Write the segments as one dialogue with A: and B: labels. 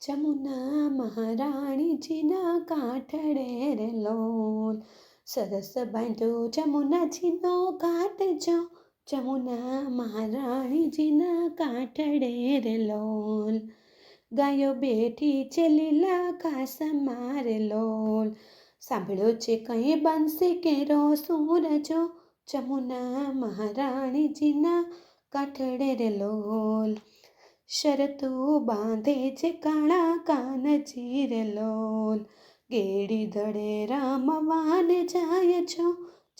A: જમુના મહારાણીજીના કાંઠડે રે લોલ. સરસ બાંધ્યો જમુનાજીનો ઘાટ જો, જમુના મહારાણીજીના કાંઠડે રે લોલ. ગાયો બેઠી છે લીલા ઘાસમાં રે લોલ. સાંભળ્યો છે કંઈ બંસી કેરો સૂરજો, જમુના મહારાણીજીના કાંઠડે રે લોલ. શરતું બાંધે છે કાળા કાનજી રે લોલ. ગેડી દડે રમવાને જાય છો,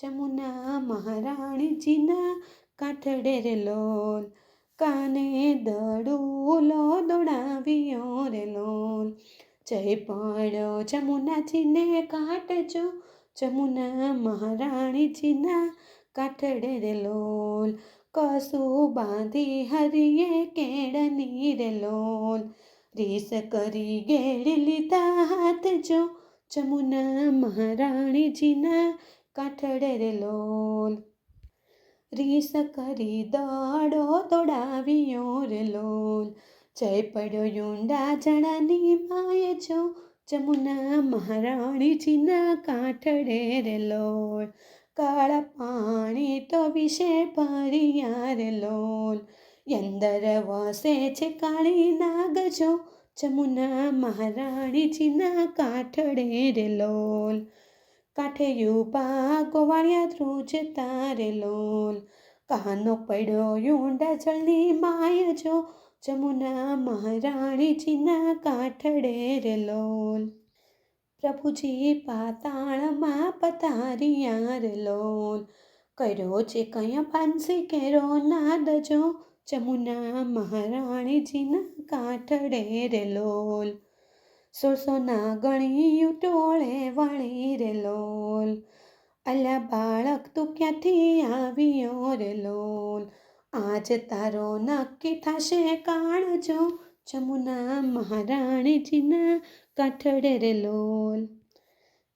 A: જમુના મહારાણીજીના કાંઠડે રે લોલ. કાને દડુલો દોડાવ્યો રે લોલ. જય પડ્યો જમુનાજીને કાંઠજો, જમુના મહારાણીજીના કાંઠડે રે લોલ. કસું બાંધી હરિએ કેળની રે લોલ. રીસ કરી ગેડી લીધા હાથ જો, જમુના મહારાણીજીના કાંઠડે રે લોલ. રીસ કરી દડો દોડાવ્યો રે લોલ. જય પડ્યો ઊંડા જણાની માય જો, જમુના મહારાણીજીના કાંઠડે રે લોલ. કાળા પાણી તો વિશે ભર્યા રે લોલ. અંદર વસે છે કાળી નાગ જો, જમુના મહારાણીજીના કાંઠડે રે લોલ. કાંઠે યુપા ગોવાળિયા ધ્રુજતા રે લોલ. કાનો પડ્યો ઊંડા જળની માય જો, જમુના મહારાણીજીના કાંઠડે રે લોલ. પ્રભુજી પાતાળમાં પધાર્યા રે લોલ. કર્યો છે કયા પાંસી કેરો નાદ જો, જમુના મહારાણીજીના કાંઠડે રે લોલ. સોળસોના ગણી ટોળે વળી રે લોલ. અલ્યા બાળક તું ક્યાંથી આવ્યો રે લોલ. આજ તારો નક્કી થશે કાળજો, જમુના મહારાણીજીના કાંઠડે રે લોલ.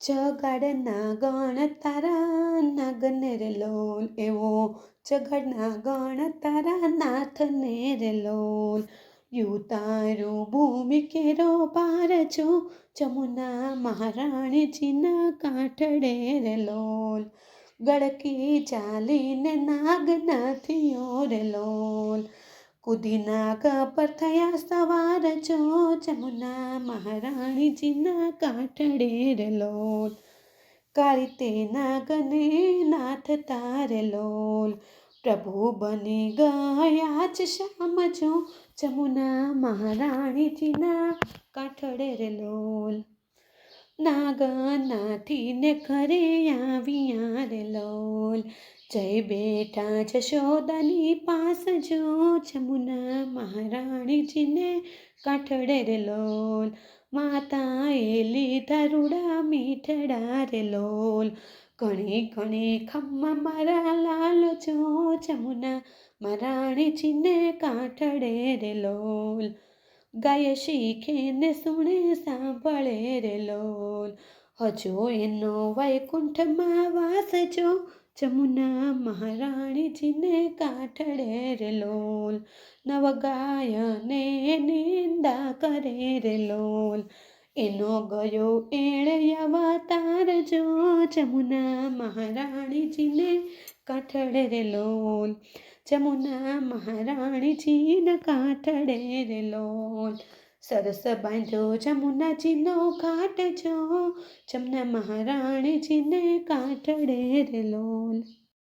A: જગાડના ગણ તારા નાગને રે લોલ. એવો જગાડના ગણ તારા નાથને રે લોલ. યુ તારું ભૂમિ કેરો પાર જો, જમુના મહારાણીજીના કાંઠડે રે લોલ. ગળકી ચાલીને નાગ નાથિયો રે લોલ. કૂદી નાગ પર થયા સવાર જો, જમુના મહારાણીજીના કાંઠડે રે લોલ. કાળી તે નાગને નાથ તારે લોલ. પ્રભુ બની ગયા જ શ્યામ જો, જમુના મહારાણીજીના કાંઠડે રે લોલ. નાગ નાથીને ઘરે આવ્યા રે લોલ. જય બેઠા જશોદાની પાસ જો, જમુના મહારાણીજીને કાંઠડે રે લોલ. માતાએ લીધા રૂડા મીઠડા રે લોલ. ઘણી ઘણી ખમ્મા મારા લાલ જો, જમુના મહારાણીજીને કાંઠડે રે લોલ. ગાય શીખે ને સુણે સાંભળે રે લોલ. હજો એનો વૈકુંઠમાં વાસ જો, જમુના મહારાણીજીને કાંઠડે રે લોલ. નવગાયને નિંદા કરે રે લોલ. એનો ગયો એણે અવતાર જો, જમુના મહારાણીજીને કાંઠડે રે લોલ. જમુના મહારાણીજીના કાંઠડે રે લોલ. સરસ બાંધ્યો જમુનાજીનો ઘાટ જો, જમુના મહારાણીજીને કાંઠડે રે લોલ.